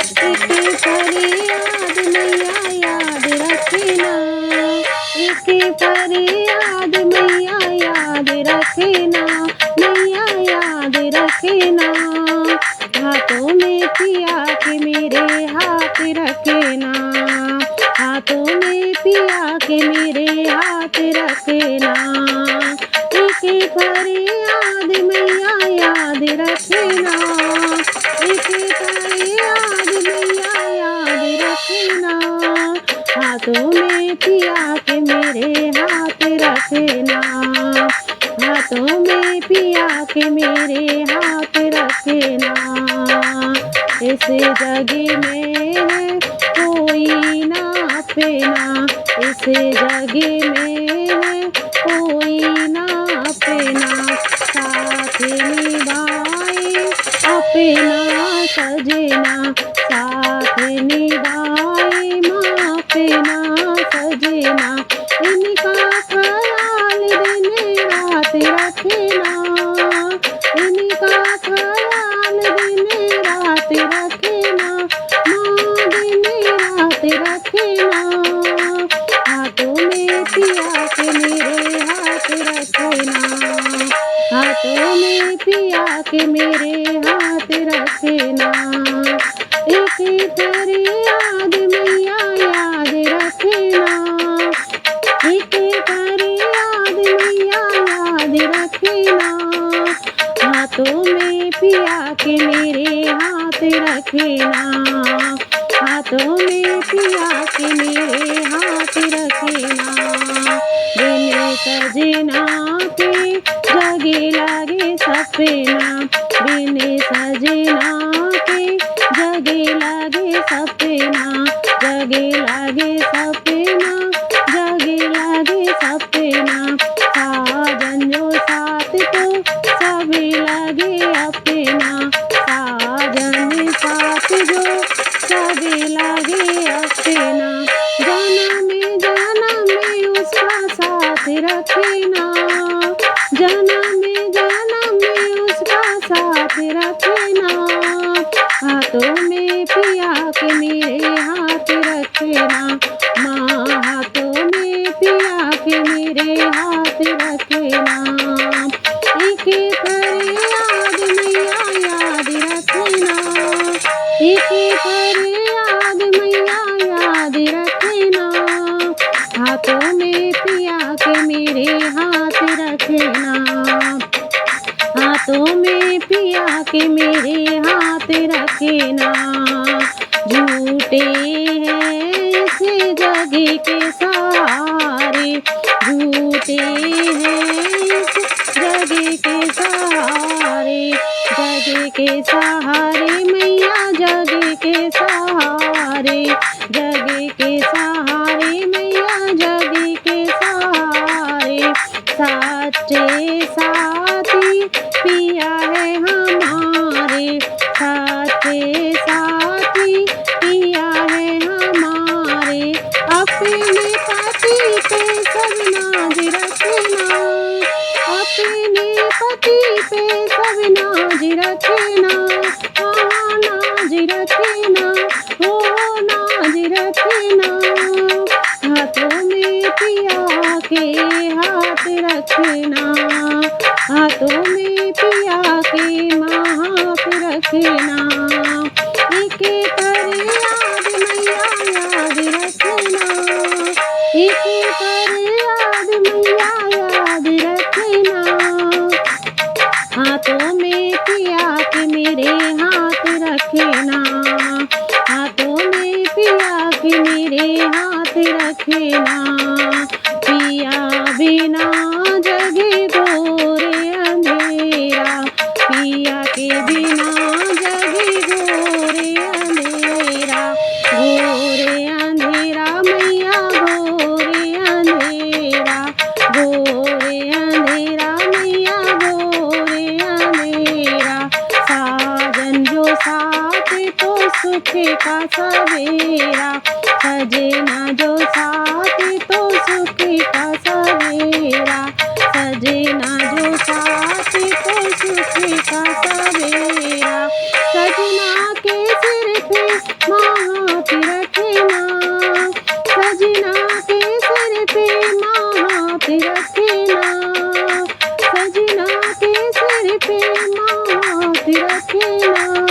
एक फरियाद मैया याद रखना, एक फरियाद मैया याद रखना, मैया याद रखना। हाथों में पिया के मेरे हाथ रखना, हाथों में पिया के मेरे हाथ रखना। एक फरियाद मैया याद रखना, एक फरियाद मैया याद रखना। हाथों में पिया के मेरे हाथ रखना, हाथों में पिया के मेरे हाथ रखना। इस जग में कोई ना अपना, इस जग में कोई ना अपना। साथ निभाए अपना सजना, साथ निभाए माँ अपना सजना। इनका ख्याल दिन रात रखना, इनका ख्याल दिन रात रखना, माँ दिन रात रखना। हाथों में पिया के मेरे हाथ रखना, हाथों में पिया के मेरे हाथ रखना। एक फरियाद मैया याद रखना, एक फरियाद मैया याद रखना। हाथों में पिया के मेरे हाथ रखना, हाथों में पिया के मेरे हाथ रखना। बिन सजना के जगे लागे सपना, बिन सजना के जगे लागे सपना, जगे लागे सपना, जगे लागे सपना। साजन जो साथ तो सभी लगे अपना, साजन साथ जो सभी लगे अपना। जन्म में उसका साथ रखना, जन्म में उसका साथ रखना। हाथों में पिया के मेरे हाथ रखना, माँ हाथों में पिया के मेरे हाथ रखना। एक फरियाद मैया याद रखना, एक फरियाद मैया याद रखना। हाथों में पिया के मेरे हाथ रखना, हाथों में पिया के मेरे हाथ रखना। झूठे हैं इस जग के सहारे, झूठे हैं इस जग के सहारे, जग के सहारे मैया जग के सहारे, जग के सहारे मैया जग के सहारे। सच्चे साथी पिया है हमारे, सच्चे साथी पिया है हमारे। अपने पति पे सब नाज रखना, अपने पति पे सब नाज रखना। हाँ नाज रखना, हो नाज रखना। हाथों में पिया के हाथ रखना, हाथों में पिया के माँ हाथ रखना। एक फरियाद मैया याद रखना, एक फरियाद मैया याद रखना। हाथों में पिया के मेरे हाथ रखना, हाथों में पिया के मेरे हाथ रखना। पिया बिना जगे घोरे अंधेरा, पिया के बिना जगे घोरे अंधेरा, घोरे अंधेरा मैया घोरे अंधेरा, घोरे अंधेरा मैया घोरे अंधेरा। साजन जो साथ तो सुख का सवेरा, सजना जो साथ तो सुख का सवेरा, सजना जो साथ तो सुख का सवेरा। सजना के सिर पे माँ हाथ रखना, सजना के सिर पे माँ हाथ रखना, सजना के सिर पे माँ हाथ रखना।